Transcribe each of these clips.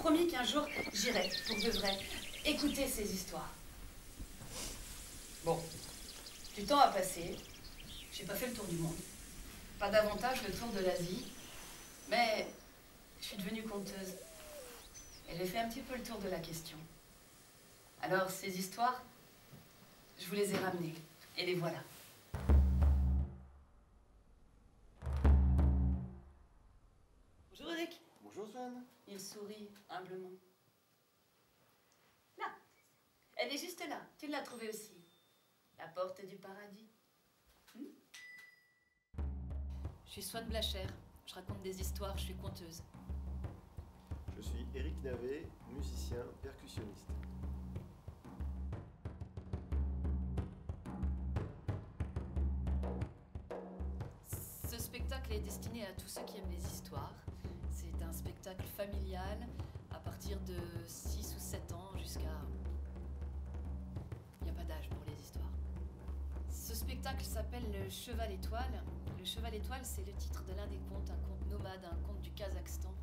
promis qu'un jour, j'irai, pour de vrai, écouter ces histoires. Bon, du temps a passé. J'ai pas fait le tour du monde. Pas davantage le tour de l'Asie. Mais je suis devenue conteuse. Et j'ai fait un petit peu le tour de la question. Alors, ces histoires, je vous les ai ramenées. Et les voilà. Bonjour Eric. Bonjour Swan. Il sourit humblement. Là. Elle est juste là. Tu l'as trouvée aussi. La porte du paradis. Je suis Swan Blacher. Je raconte des histoires, je suis conteuse. Je suis Eric Navet, musicien, percussionniste. Ce spectacle est destiné à tous ceux qui aiment les histoires. C'est un spectacle familial à partir de 6 ou 7 ans jusqu'à... Il n'y a pas d'âge pour les histoires. Ce spectacle s'appelle Le Cheval Étoile. Le Cheval Étoile, c'est le titre de l'un des contes, un conte nomade, un conte du Kazakhstan.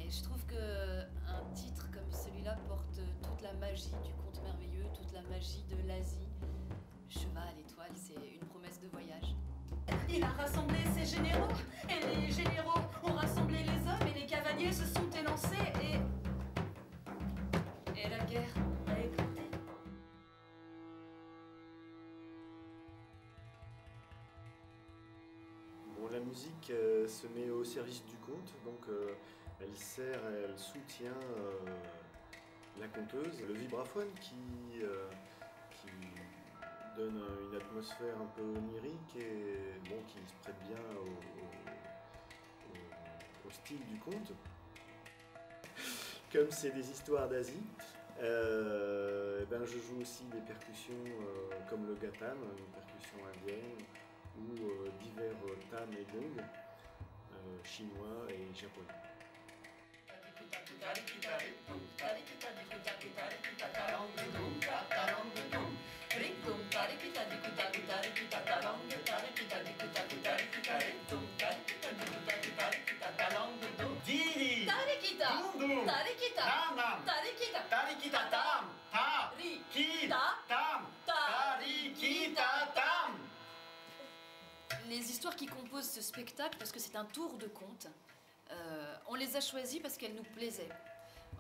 Et je trouve qu'un titre comme celui-là porte toute la magie du conte merveilleux, toute la magie de l'Asie. Cheval Étoile, c'est une promesse de voyage. Il a rassemblé ses généraux, et les généraux ont rassemblé les hommes, et les cavaliers se sont élancés, et la guerre a éclaté. Bon, la musique se met au service du conte, donc elle soutient la conteuse. Le vibraphone qui donne une atmosphère un peu onirique et bon, qui se prête bien au style du conte. Comme c'est des histoires d'Asie, je joue aussi des percussions comme le gatam, une percussion indienne, ou divers tam et gong, chinois et japonais. Diri, Tarikita, Dum, tarikita, Nam, tarikita, Tarikita tam, ta, ri, ki, ta, tam, Tarikita tam. Les histoires qui composent ce spectacle, parce que c'est un tour de contes, on les a choisies parce qu'elles nous plaisaient.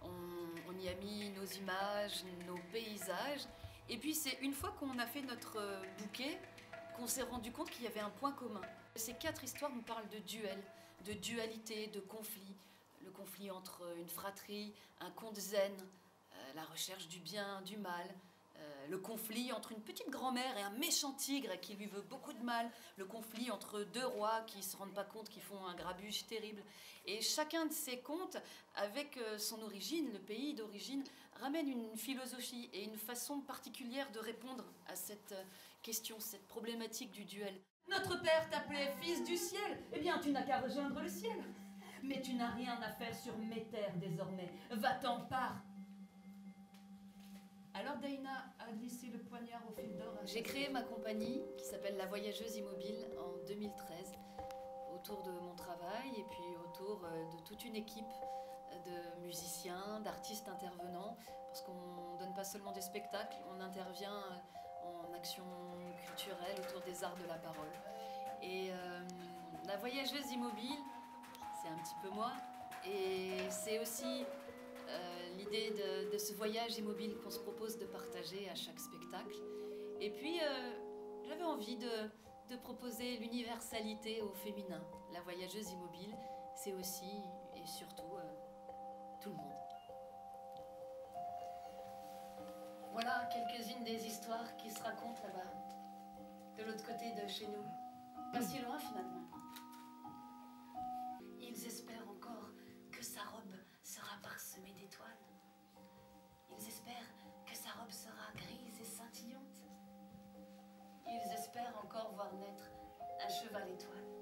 On y a mis nos images, nos paysages, et puis c'est une fois qu'on a fait notre bouquet qu'on s'est rendu compte qu'il y avait un point commun. Ces 4 histoires nous parlent de duel, de dualité, de conflit. Le conflit entre une fratrie, un conte zen, la recherche du bien, du mal, le conflit entre une petite grand-mère et un méchant tigre qui lui veut beaucoup de mal, le conflit entre 2 rois qui ne se rendent pas compte qu'ils font un grabuge terrible. Et chacun de ces contes, avec son origine, le pays d'origine, ramène une philosophie et une façon particulière de répondre à cette question, cette problématique du duel. Notre père t'appelait fils du ciel, eh bien tu n'as qu'à rejoindre le ciel. Mais tu n'as rien à faire sur mes terres désormais, va-t'en, pars. Alors Dana a glissé le poignard au fil d'or. J'ai créé ma compagnie qui s'appelle La Voyageuse Immobile en 2013 autour de mon travail et puis autour de toute une équipe de musiciens, d'artistes intervenants parce qu'on ne donne pas seulement des spectacles, on intervient en action culturelle autour des arts de la parole. Et La Voyageuse Immobile, c'est un petit peu moi et c'est aussi l'idée de ce voyage immobile qu'on se propose de partager à chaque spectacle. Et puis, j'avais envie de proposer l'universalité au féminin. La voyageuse immobile, c'est aussi et surtout tout le monde. Voilà quelques-unes des histoires qui se racontent là-bas, de l'autre côté de chez nous. Pas si loin finalement. Ils espèrent encore que sa robe sera parsemée d'étoiles. Ils espèrent que sa robe sera grise et scintillante. Ils espèrent encore voir naître un cheval étoile.